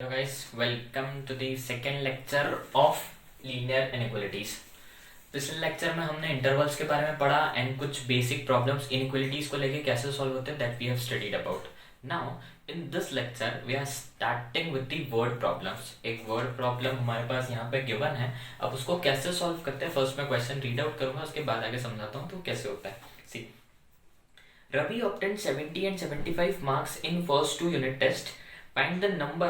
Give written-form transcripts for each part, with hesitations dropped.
Hello guys, welcome to the second lecture of linear inequalities. पिछले lecture में हमने intervals के बारे में पढ़ा एंड कुछ बेसिक प्रॉब्लम्स इनइक्वालिटीज को लेके कैसे सॉल्व होते हैं that we have studied about. Now in this lecture we are starting with the word problems. एक वर्ड प्रॉब्लम हमारे पास यहाँ पे गिवन है. अब उसको कैसे सॉल्व करते हैं फर्स्ट मैं क्वेश्चन रीड आउट करूंगा, उसके बाद आगे समझाता हूँ तो कैसे होता है. सी, Ravi obtained 70 and 75 marks in first two unit test. Find the number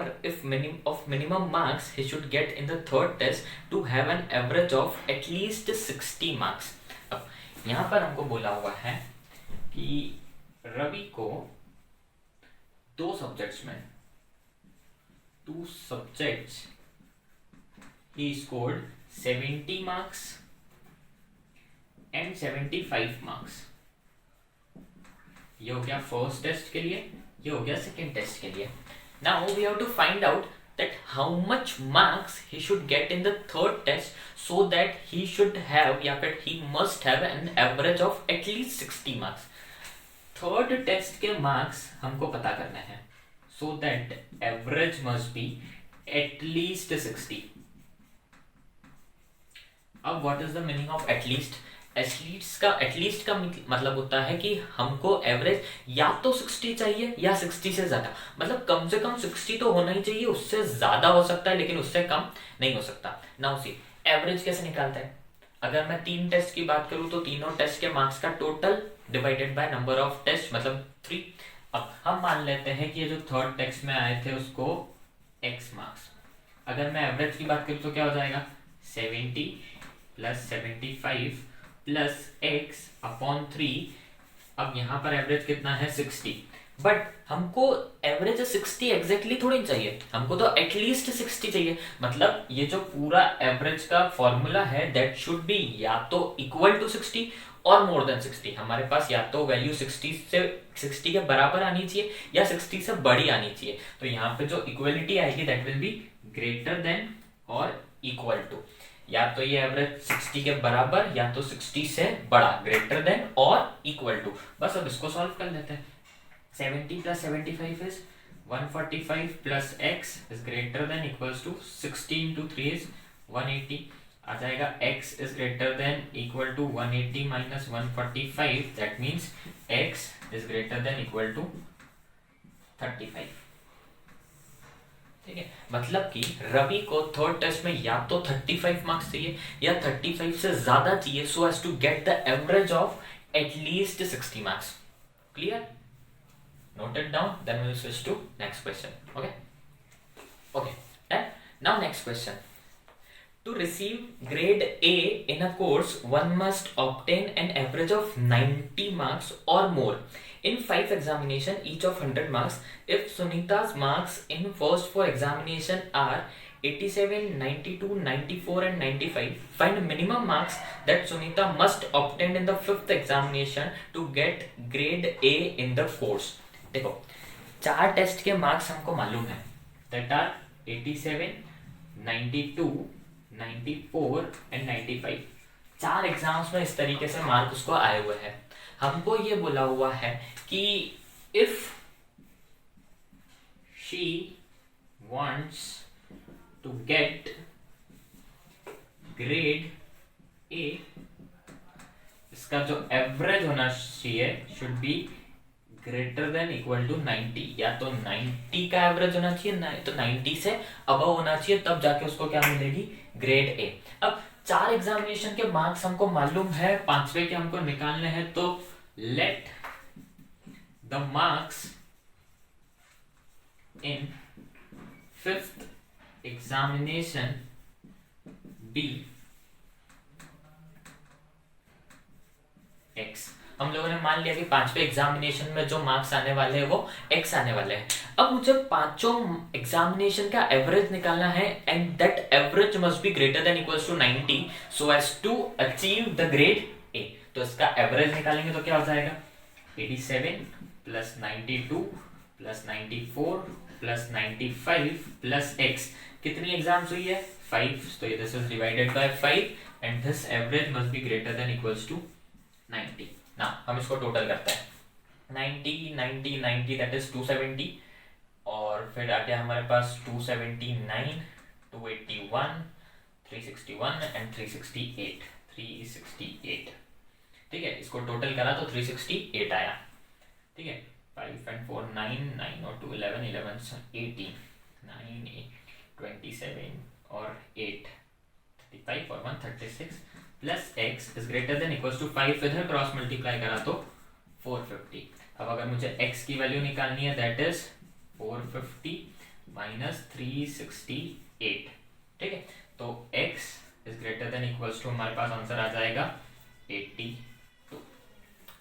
of minimum marks he should get in the third test to have an average of at least 60 marks. अब यहाँ पर हमको बोला हुआ है कि रवि को दो सब्जेक्ट्स में he scored 70 marks and 75 marks. ये हो गया फर्स्ट टेस्ट के लिए, ये हो गया सेकेंड टेस्ट के लिए. Now we have to find out that how much marks he should get in the third test so that he should have या फिर he must have an average of at least 60 marks. Third test के marks हमको पता करने हैं so that average must be at least 60. अब what is the meaning of at least? At least का मतलब होता है कि हमको एवरेज या तो 60 चाहिए या 60 से ज्यादा, मतलब कम से कम 60 तो होना ही चाहिए, उससे ज्यादा हो सकता है लेकिन उससे कम नहीं हो सकता. नाउ सी, एवरेज कैसे निकालते हैं? अगर मैं 3 टेस्ट की बात करूं तो तीनों टेस्ट के मार्क्स का total divided by number of test मतलब 3. अब हम मान लेते हैं कि ये जो थर्ड टेस्ट में आए थे उसको x मार्क्स. अगर मैं एवरेज की बात करूं तो क्या हो जाएगा 70 प्लस 75 प्लस एक्स अपॉन 3. अब यहाँ पर एवरेज कितना है 60, बट हमको एवरेज 60 एग्जैक्टली थोड़ी चाहिए, हमको तो एटलीस्ट 60 चाहिए. मतलब ये जो पूरा एवरेज का फॉर्मूला है दैट शुड बी या तो इक्वल टू 60 और मोर देन 60. हमारे पास या तो वैल्यू 60 के बराबर आनी चाहिए या 60 से बड़ी आनी चाहिए. तो यहाँ पे जो इक्वलिटी आएगी that will be greater than और इक्वल टू. या तो ये एवरेज 60 के बराबर या तो 60 से बड़ा, ग्रेटर देन और इक्वल टू. बस अब इसको सॉल्व कर लेते हैं. 70 plus 75 is 145 plus x is greater than equals to 60 into 3 is 180. आ जाएगा x is greater than equal to 180 minus 145. That means x is greater than equal to 35. ठीक है, मतलब कि रवि को थर्ड टेस्ट में या तो 35 मार्क्स चाहिए या 35 से ज्यादा चाहिए so as to get the average of at least 60 marks. Clear? Note it down, then we will switch to next question. Okay done. Now next question. To receive grade A in a course, one must obtain an average of 90 marks or more in 5 examination, each of 100 marks. If Sunita's marks in first 4 examination are 87, 92, 94 and 95, find minimum marks that Sunita must obtain in the 5th examination to get grade A in the course. देखो, 4 test के marks हमको मालूम है that are 87, 92, 94 and 95. 4 exams में इस तरीके से mark उसको आए हुए हैं. हमको ये बोला हुआ है कि if she wants to get grade A, इसका जो एवरेज होना चाहिए should be greater than equal to 90. या तो 90 का एवरेज होना चाहिए तो 90 से अबव होना चाहिए, तब जाके उसको क्या मिलेगी ग्रेड ए. अब 4 एग्जामिनेशन के मार्क्स हमको मालूम है, 5वें के हमको निकालने हैं. तो let the marks in 5th examination be x. हम लोगों ने मान लिया कि 5वें एग्जामिनेशन में जो मार्क्स आने वाले हैं वो x आने वाले हैं. अब मुझे पांचों एग्जामिनेशन का एवरेज निकालना है and that average must be greater than equals to 90 so as to achieve the grade A. तो इसका एवरेज निकालेंगे तो क्या हो जाएगा 87 plus 92 plus 94 plus 95 plus x. कितनी एग्जाम्स हुई है 5. तो this is divided by 5 and this average must be greater than equals to 90. ना हम इसको टोटल करते हैं 90 90 90 दैट इज 270 और फिर आ गया हमारे पास 279, 281, 361 एंड 368। ठीक है, इसको टोटल करा तो 368 आया। ठीक है, 5 and 4 9, 9 और 2 11, 11 18, 9 8 27 और 8 35 और 1 36 plus x is greater than equals to 5, इधर क्रॉस मल्टीप्लाई करा तो 450। अब अगर मुझे x की वैल्यू निकालनी है दैट इज 450 माइनस 368। ठीक है, तो x is greater than equals to हमारे पास आंसर आ जाएगा 82।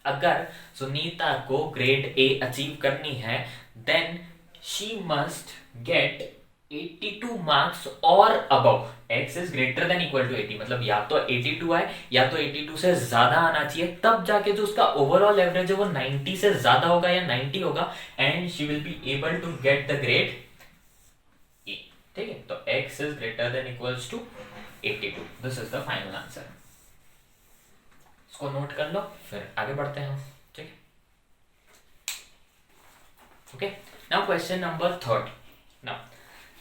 अगर सुनीता को ग्रेड ए अचीव करनी है then she must get 82 marks और above. x is greater than equal to 80, मतलब या तो 82 आए या तो 82 से ज्यादा आना चाहिए, तब जाके जो उसका ओवरऑल एवरेज है वो 90 से ज्यादा होगा या 90 होगा and she will be able to get the grade A. ठीक है, तो x is greater than equals to 82। This is the final answer. इसको नोट कर लो, फिर आगे बढ़ते हैं हम। ठीक है, okay. Now question number 3। Now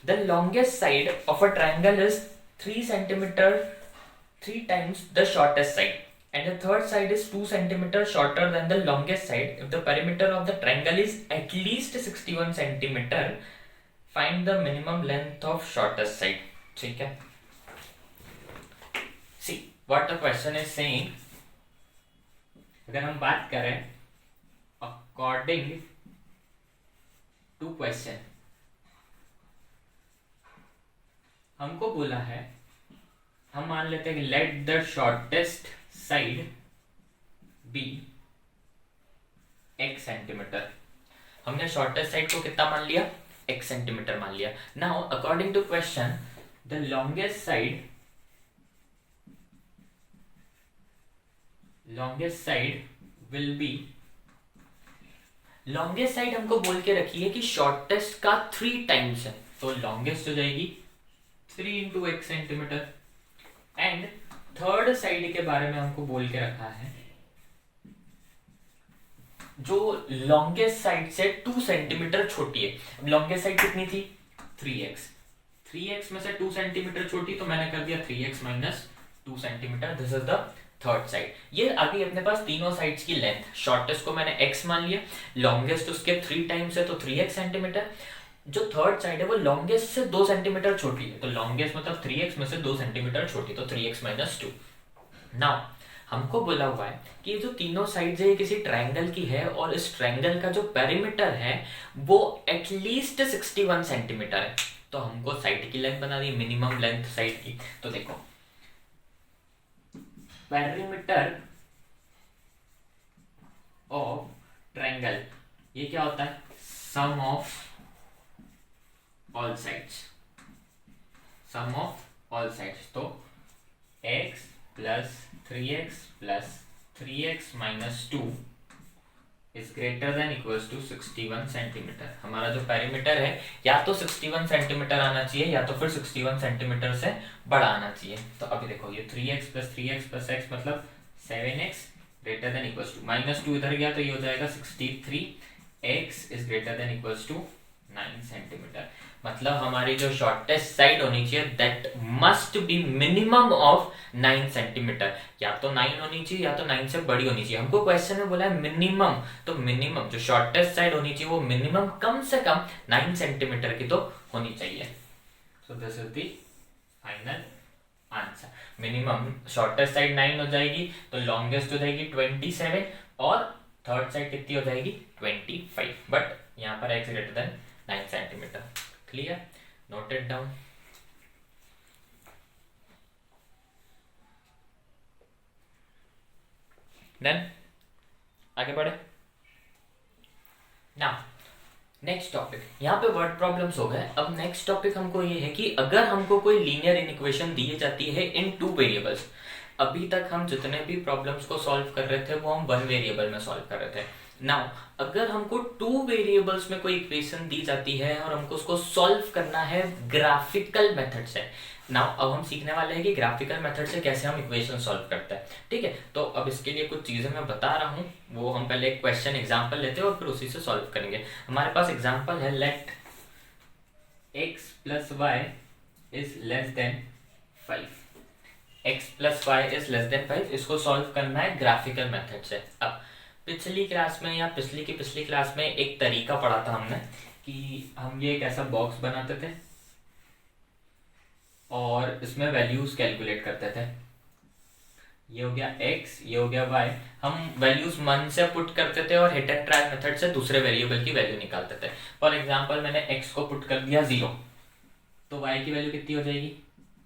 the longest side of a triangle is 3 centimeter 3 times the shortest side and the third side is 2 centimeter shorter than the longest side. If the perimeter of the triangle is at least 61 centimeter, find the minimum length of shortest side. ठीक है, see what the question is saying. अगर हम बात करें according to question, हमको बोला है, हम मान लेते हैं कि let the shortest side be x centimeter. हमने शॉर्टेस्ट साइड को कितना मान लिया, x सेंटीमीटर मान लिया। Now according to question the longest side will be, longest side हमको बोल के रखी है कि शॉर्टेस्ट का 3 टाइम्स है, तो लॉन्गेस्ट हो जाएगी 3 into x centimetre. And third side के बारे में हमको बोल के रखा है जो लॉन्गेस्ट साइड से 2 सेंटीमीटर छोटी है। लॉन्गेस्ट साइड कितनी थी 3x में से 2 सेंटीमीटर छोटी, तो मैंने कर दिया 3x minus 2 centimetre. This is the third side. ये अभी अपने पास तीनों साइड्स की लेंथ, शॉर्टेस्ट को मैंने x मान लिया, लॉन्गेस्ट उसके 3 टाइम्स है तो 3x सेंटीमीटर, जो थर्ड साइड है वो लॉन्गेस्ट से 2 सेंटीमीटर छोटी है, तो लॉन्गेस्ट मतलब 3x में से 2 सेंटीमीटर छोटी, तो 3x माइनस 2। नाउ हमको बोला हुआ है कि जो तीनों साइड्स है ये किसी ट्रायंगल की है और इस ट्रायंगल का जो पेरीमीटर है वो एटलीस्ट 61 सेंटीमीटर है। तो हमको साइड की लेंथ बना दी, मिनिमम लेंथ साइड की। तो देखो पेरीमीटर ऑफ ट्रायंगल ये क्या होता है, sum of all sides, sum of all sides. तो x plus 3x plus 3x minus 2 is greater than equals to 61 centimetre. हमारा जो पेरीमीटर है या तो 61 सेंटीमीटर आना चाहिए या तो फिर 61 सेंटीमीटर से बड़ा आना चाहिए। तो अभी देखो ये 3x प्लस x मतलब 7x greater than equals to minus 2 इधर गया तो ये हो जाएगा 63, x is greater than equals to 9 centimeter. मतलब हमारी जो शॉर्टेस्ट साइड होनी चाहिए that must be minimum of 9 centimeter, या तो 9 होनी चाहिए या तो 9 से बड़ी होनी चाहिए। हमको क्वेश्चन में बोला है मिनिमम, तो मिनिमम जो शॉर्टेस्ट साइड होनी चाहिए वो मिनिमम कम से कम 9 सेंटीमीटर की तो होनी चाहिए। So this is the final answer. Minimum shortest side 9 हो जाएगी तो लॉन्गेस्ट हो जाएगी 27 और थर्ड साइड कितनी हो जाएगी 25, बट यहाँ पर x greater than 9 centimeter. Clear, noted down. Then आगे बढ़े। नाउ नेक्स्ट टॉपिक, यहाँ पे वर्ड प्रॉब्लम्स हो गए। अब नेक्स्ट टॉपिक हमको ये है कि अगर हमको कोई लीनियर इक्वेशन दी जाती है इन 2 वेरिएबल्स, अभी तक हम जितने भी प्रॉब्लम्स को सॉल्व कर रहे थे वो हम 1 वेरिएबल में सॉल्व कर रहे थे। नाउ अगर हमको 2 वेरिएबल्स में कोई इक्वेशन दी जाती है और हमको उसको सॉल्व करना है ग्राफिकल मेथड से। नाउ अब हम सीखने वाले हैं कि ग्राफिकल मेथड से कैसे हम इक्वेशन सॉल्व करते हैं। ठीक है, तो अब इसके लिए कुछ चीज़ें मैं बता रहा हूँ, वो हम पहले एक क्वेश्चन एग्जाम्पल लेते हैं और फिर उसी से सॉल्व करेंगे। हमारे पास एग्जाम्पल है, let x plus y is less than 5। X plus y is less than 5, इसको सॉल्व करना है ग्राफिकल मेथड से। अब पिछली क्लास में या पिछली की पिछली क्लास में एक तरीका पढ़ा था हमने कि हम ये एक ऐसा बॉक्स बनाते थे और इसमें वैल्यूज कैलकुलेट करते थे। ये हो गया x, ये हो गया y। हम वैल्यूज मन से पुट करते थे और हिट एंड ट्राई मेथड से दूसरे वेरिएबल की वैल्यू निकालते थे। फॉर एग्जांपल मैंने x को पुट कर दिया 0, तो y की वैल्यू कितनी हो जाएगी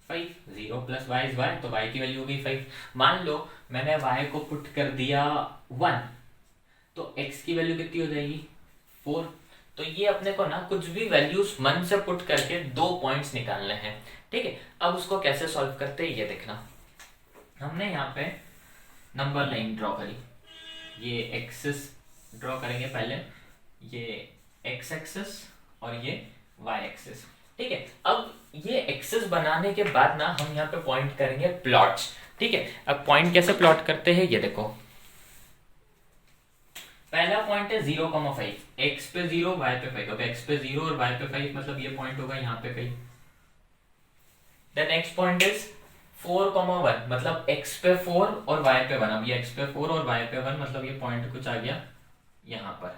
5। 0 प्लस वाई इज वाई, तो y की वैल्यू हो गई 5। मान लो मैंने y को पुट कर दिया 1, तो x की वैल्यू कितनी हो जाएगी 4। तो ये अपने को ना कुछ भी वैल्यूज मन से पुट करके 2 पॉइंट्स निकालने हैं, ठीक है। अब उसको कैसे सॉल्व करते हैं ये देखना। हमने यहाँ पे नंबर लाइन ड्रॉ करी, ये एक्सिस ड्रॉ करेंगे पहले, ये एक्स एक्सिस और ये वाई एक्सिस, ठीक है। अब ये एक्सिस बनाने के बाद ना हम यहाँ पे पॉइंट करेंगे प्लॉट्स, ठीक है। अब पॉइंट कैसे प्लॉट करते हैं ये देखो। पहला पॉइंट है 0,5, एक्स पे 0 वाई पे 5। अब एक्स पे 0 और वाई पे 5 मतलब ये पॉइंट होगा यहाँ पे कहीं। द नेक्स्ट पॉइंट इज 4,1 मतलब x पे 4 और y पे 1। अब ये x पे 4 और y पे 1 मतलब ये पॉइंट कुछ आ गया यहाँ पर,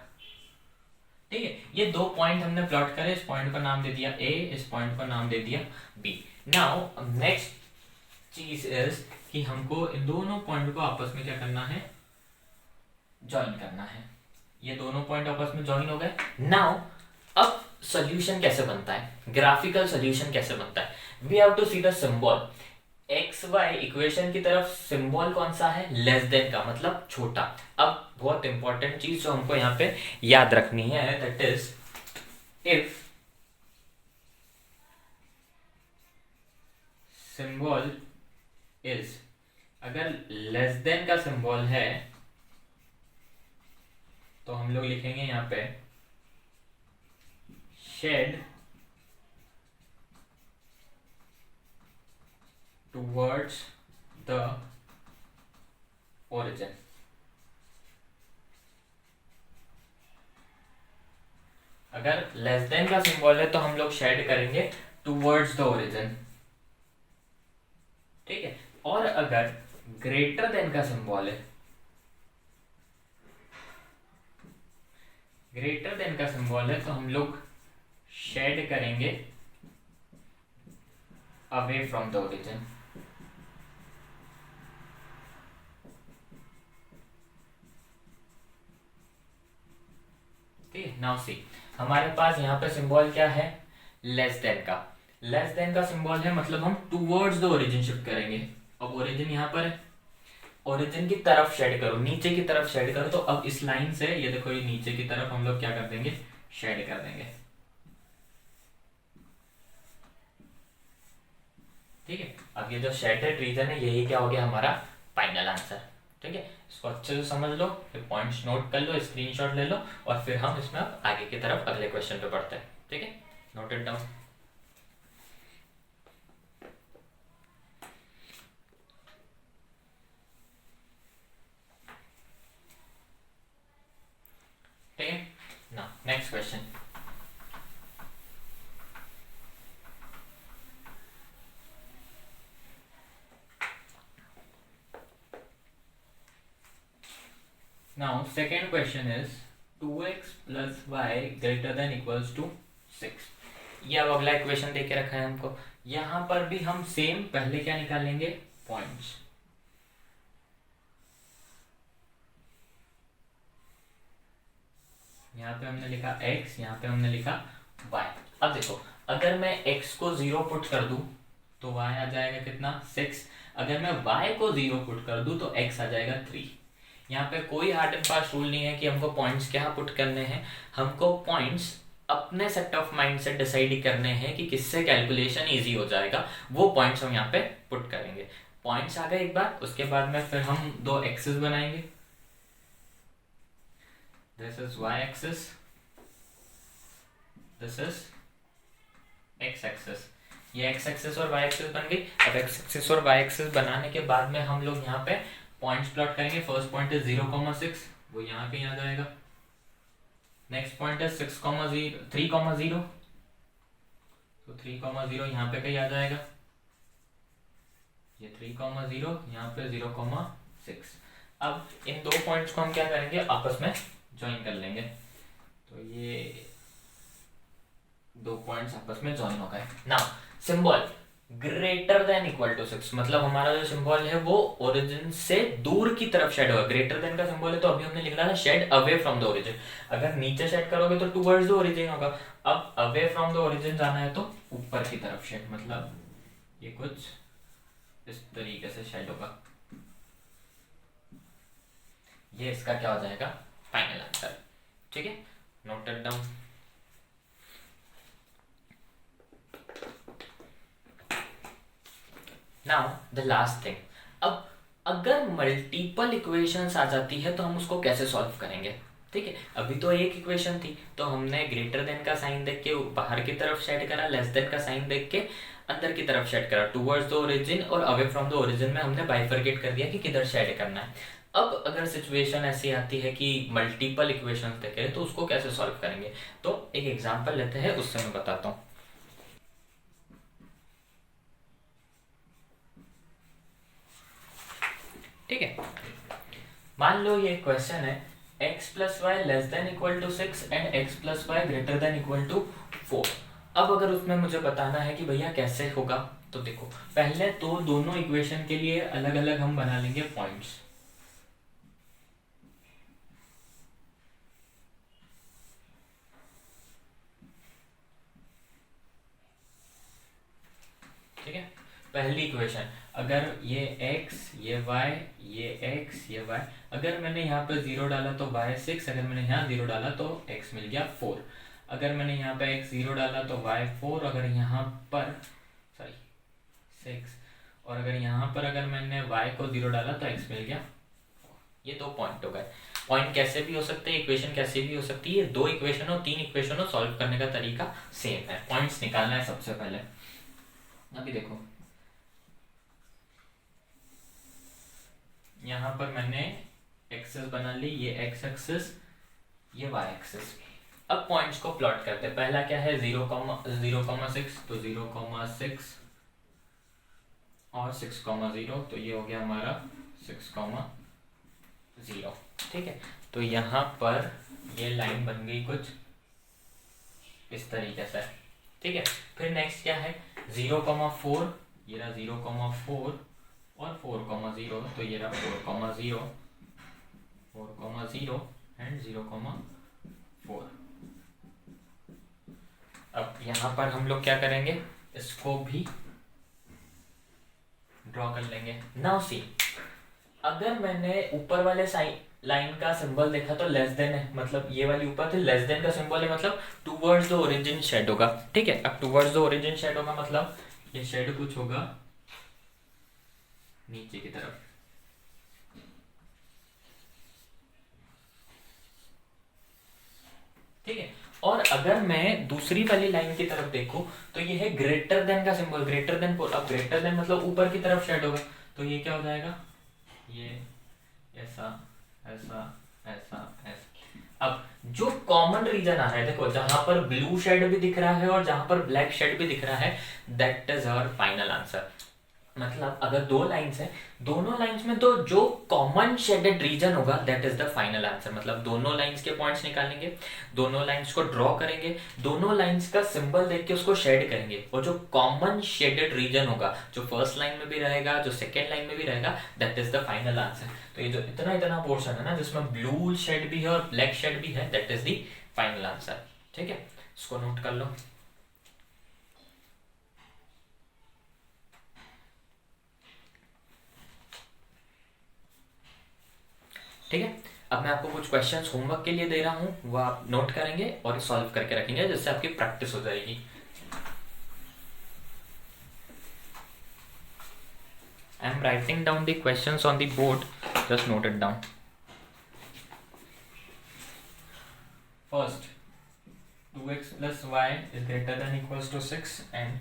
ठीक है। ये 2 पॉइंट हमने प्लॉट करे, इस पॉइंट का नाम दे दिया a, इस पॉइंट का नाम दे दिया b। नाउ नेक्स्ट चीज इज कि हमको इन दोनों पॉइंट को आपस में क्या करना है, ज्वाइन करना है। ये दोनों पॉइंट आपस में ज्वाइन हो गए। नाउ अब सोल्यूशन कैसे बनता है, ग्राफिकल सोल्यूशन कैसे बनता है। We have to see the symbol. X y equation की तरफ सिंबल कौन सा है, लेस देन का, मतलब छोटा। अब बहुत इंपॉर्टेंट चीज जो हमको यहाँ पे याद रखनी है, that is if symbol is, अगर लेस देन का सिंबल है तो हम लोग लिखेंगे यहाँ पे शेड towards the origin। अगर लेस देन का सिंबल है तो हम लोग शेड करेंगे टूवर्ड्स द ओरिजिन, ठीक है। और अगर ग्रेटर देन का सिंबल है, ग्रेटर देन का सिंबल है तो हम लोग शेड करेंगे away from the origin. Now see, हमारे पास यहाँ पे सिंबल क्या है, लेस देन का। लेस देन का सिंबल है मतलब हम टूवर्ड्स द ओरिजिन शिफ्ट करेंगे। अब ओरिजिन यहाँ पर है, ओरिजिन की तरफ शेड करो, नीचे की तरफ शेड करो। तो अब इस लाइन से ये देखो, ये नीचे की तरफ हम लोग क्या कर देंगे, शेड कर देंगे, ठीक है। अब ये जो शेडेड रीजन है यही क्या हो गया हमारा फाइनल आंसर, ठीक है। इसको अच्छे से समझ लो, फिर पॉइंट्स नोट कर लो, स्क्रीनशॉट ले लो और फिर हम इसमें आगे की तरफ अगले क्वेश्चन पे बढ़ते हैं, ठीक है। Note it down. ठीक है ना, next question. Now second question is 2x plus y greater than equals to 6। ये अब अगला इक्वेशन दे के रखा है हमको। यहाँ पर भी हम सेम पहले क्या निकालेंगे, पॉइंट्स। यहाँ पे हमने लिखा x, यहाँ पे हमने लिखा y। अब देखो, अगर मैं x को 0 पुट कर दूं तो y आ जाएगा कितना 6। अगर मैं y को 0 पुट कर दूं तो x आ जाएगा 3। यहाँ पे कोई हार्ड एंड फास्ट रूल नहीं है कि हमको पॉइंट्स क्या पुट करने हैं। हमको पॉइंट्स अपने सेट ऑफ माइंड से डिसाइड करने हैं कि किससे कैलकुलेशन इजी हो जाएगा, वो पॉइंट्स हम यहाँ पे पुट करेंगे। पॉइंट्स आ गए एक बार, उसके बाद में फिर हम 2 एक्सिस बनाएंगे। This is y axis, this is x axis. ये x एक्सिस और y एक्सिस बन गई। अब x एक्सिस और y एक्सिस बनाने के बाद में हम लोग यहाँ पे पॉइंट्स प्लॉट करेंगे। फर्स्ट पॉइंट है 0,6, वो यहाँ पे आ जाएगा। नेक्स्ट पॉइंट है 3,0, तो 3,0 यहाँ पे कहीं आ जाएगा, ये 3,0 यहाँ पे 0,6। अब इन दो पॉइंट्स को हम क्या करेंगे, आपस में ज्वाइन कर लेंगे। तो ये दो पॉइंट्स आपस में ज्वाइन हो गए। Now symbol greater than equal to 6, मतलब हमारा जो सिंबल है वो ओरिजिन से दूर की तरफ शेड होगा। ग्रेटर देन का सिंबल है तो अभी हमने लिखना था shade away from the origin. अगर नीचे शेड करोगे तो टुवर्ड्स द ओरिजिन होगा। अब अवे फ्रॉम द ओरिजिन जाना है तो ऊपर की तरफ शेड, मतलब ये कुछ इस तरीके से शेड होगा। ये इसका क्या हो जाएगा, फाइनल आंसर। ठीक है, noted down. Now the last thing, अब अगर मल्टीपल इक्वेशंस आ जाती है तो हम उसको कैसे सॉल्व करेंगे। ठीक है, अभी तो एक इक्वेशन थी तो हमने ग्रेटर देन का साइन देख के बाहर की तरफ शेड करा, लेस देन का साइन देख के अंदर की तरफ शेड करा। टुवर्ड्स द ओरिजिन और अवे फ्रॉम द ओरिजिन में हमने बाइफरकेट कर दिया कि किधर शेड करना है। अब अगर सिचुएशन ऐसी आती है कि मल्टीपल इक्वेशंस देखे तो उसको कैसे सॉल्व करेंगे, तो एक एग्जांपल लेते हैं, उससे मैं बताता हूँ। ठीक है, मान लो ये क्वेश्चन है x plus y less than equal to 6 and x plus y greater than equal to 4। अब अगर उसमें मुझे बताना है कि भैया कैसे होगा, तो देखो पहले तो दोनों इक्वेशन के लिए अलग अलग हम बना लेंगे पॉइंट्स। ठीक है, पहली इक्वेशन अगर ये x ये y ये x ये y, अगर मैंने यहाँ पर 0 डाला तो y 6, अगर मैंने यहाँ 0 डाला तो x मिल गया 4। अगर मैंने यहाँ पे x 0 डाला तो y 4, अगर यहाँ पर 6, और अगर यहाँ पर अगर मैंने y को 0 डाला तो x मिल गया 4। ये दो पॉइंट हो गए। पॉइंट कैसे भी हो सकते हैं, इक्वेशन कैसे भी हो सकती है। दो इक्वेशन हो, तीन इक्वेशन हो, सॉल्व करने का तरीका सेम है। पॉइंट्स निकालना है सबसे पहले। अभी देखो यहाँ पर मैंने एक्सेस बना ली, ये x एक्सेस ये y एक्सेस। अब पॉइंट्स को प्लॉट करते हैं। पहला क्या है 0,6, तो 0,6 और 6,0, तो ये हो गया हमारा 6,0। ठीक है, तो यहाँ पर ये लाइन बन गई कुछ इस तरीके से। ठीक है, फिर नेक्स्ट क्या है 0,4, ये रहा 0,4 और 4,0, तो ये रहा 4,0 एंड 0,4। अब यहाँ पर हम लोग क्या करेंगे, इसको भी ड्रॉ कर लेंगे। नाउ सी, अगर मैंने ऊपर वाले लाइन का सिंबल देखा तो लेस देन है, मतलब ये वाली ऊपर थी, लेस देन का सिंबल है मतलब टुवर्ड्स द ओरिजिन शेड होगा। ठीक है, अब टुवर्ड्स द ओरिजिन शेड होगा मतलब ये शेड कुछ होगा नीचे की तरफ। ठीक है, और अगर मैं दूसरी वाली लाइन की तरफ देखूं तो ये है ग्रेटर देन का सिंबल, ग्रेटर देन। अब ग्रेटर देन मतलब ऊपर की तरफ शेड होगा, तो ये क्या हो जाएगा, ये ऐसा ऐसा ऐसा ऐसा। अब जो कॉमन रीजन आ रहा है, देखो जहां पर ब्लू शेड भी दिख रहा है और जहां पर ब्लैक शेड भी दिख रहा है, that is our final answer. मतलब अगर दो लाइंस है, दोनों लाइंस में तो जो कॉमन शेडेड रीजन होगा that is the final answer. मतलब दोनों लाइंस के पॉइंट्स निकालेंगे, दोनों लाइंस को ड्रॉ करेंगे, दोनों लाइंस का सिंबल देख के उसको शेड करेंगे, और जो कॉमन शेडेड रीजन होगा, जो फर्स्ट लाइन में भी रहेगा, जो सेकेंड लाइन में भी रहेगा, that is the final answer. तो ये जो इतना इतना पोर्शन है ना जिसमें ब्लू शेड भी है और ब्लैक शेड भी है, that is the final answer. ठीक है, इसको नोट कर लो। ठीक है, अब मैं आपको कुछ क्वेश्चंस होमवर्क के लिए दे रहा हूँ, वो आप नोट करेंगे और सॉल्व करके रखेंगे, जिससे आपकी प्रैक्टिस हो जाएगी। I am writing down the questions on the board, just note it down. First, 2x plus y is greater than equals to 6 and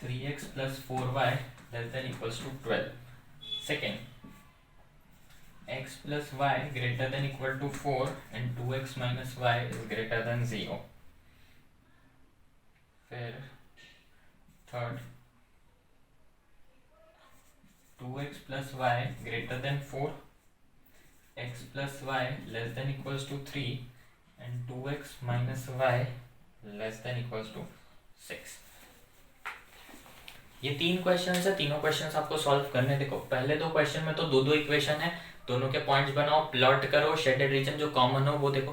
3x plus 4y less than equals to 12. Second, x plus y greater than equal to 4 and 2x minus y is greater than 0. फिर third 2x plus y greater than 4, x plus y less than equals to 3 and 2x minus y less than equals to 6। ये तीन question है, तीनों question आपको solve करने। देखो पहले दो क्वेश्चन में तो दो दो इक्वेशन है, दोनों के पॉइंट्स बनाओ, प्लॉट करो, शेडेड रीजन जो कॉमन हो वो देखो।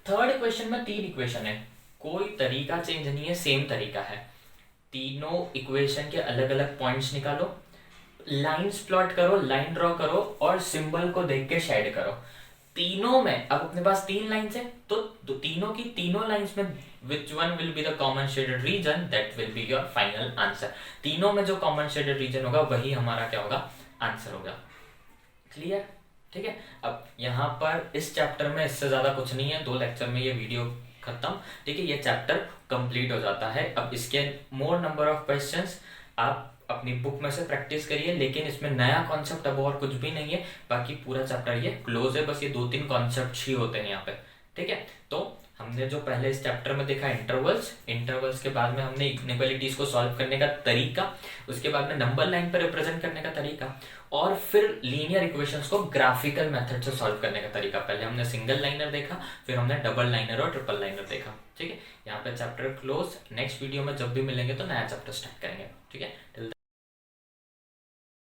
थर्ड क्वेश्चन में तीन इक्वेशन है, कोई तरीका चेंज नहीं है, सेम तरीका है। तीनों इक्वेशन के अलग अलग पॉइंट्स निकालो, लाइंस प्लॉट करो, लाइन ड्रॉ करो और सिंबल को देख के शेड करो। तीनों में अब अपने पास तीन लाइंस है तो तीनों की तीनों लाइंस में which one will be the common shaded region, that will be your final answer. तीनों में जो कॉमन शेडेड रीजन होगा वही हमारा क्या होगा, आंसर होगा। क्लियर? ठीक है। अब यहाँ पर इस चैप्टर में इससे ज्यादा कुछ नहीं है, 2 लेक्चर में ये वीडियो खत्म। ठीक है, ये चैप्टर कंप्लीट हो जाता है। अब इसके मोर नंबर ऑफ क्वेश्चंस आप अपनी बुक में से प्रैक्टिस करिए, लेकिन इसमें नया कॉन्सेप्ट अब और कुछ भी नहीं है, बाकी पूरा चैप्टर ये क्लोज है। बस ये 2-3 कॉन्सेप्ट ही होते हैं यहाँ पे। ठीक है, तो हमने जो पहले इस चैप्टर में देखा इंटरवल्स के बाद में हमने इनइक्वालिटीज को सॉल्व करने का तरीका, उसके बाद में नंबर लाइन पर रिप्रेजेंट करने का तरीका, और फिर लीनियर इक्वेशंस को ग्राफिकल मेथड से सॉल्व करने का तरीका। पहले हमने सिंगल लाइनर देखा, फिर हमने डबल लाइनर और ट्रिपल लाइनर देखा। ठीक है, यहाँ पे चैप्टर क्लोज। नेक्स्ट वीडियो में जब भी मिलेंगे तो नया चैप्टर स्टार्ट करेंगे। ठीक है।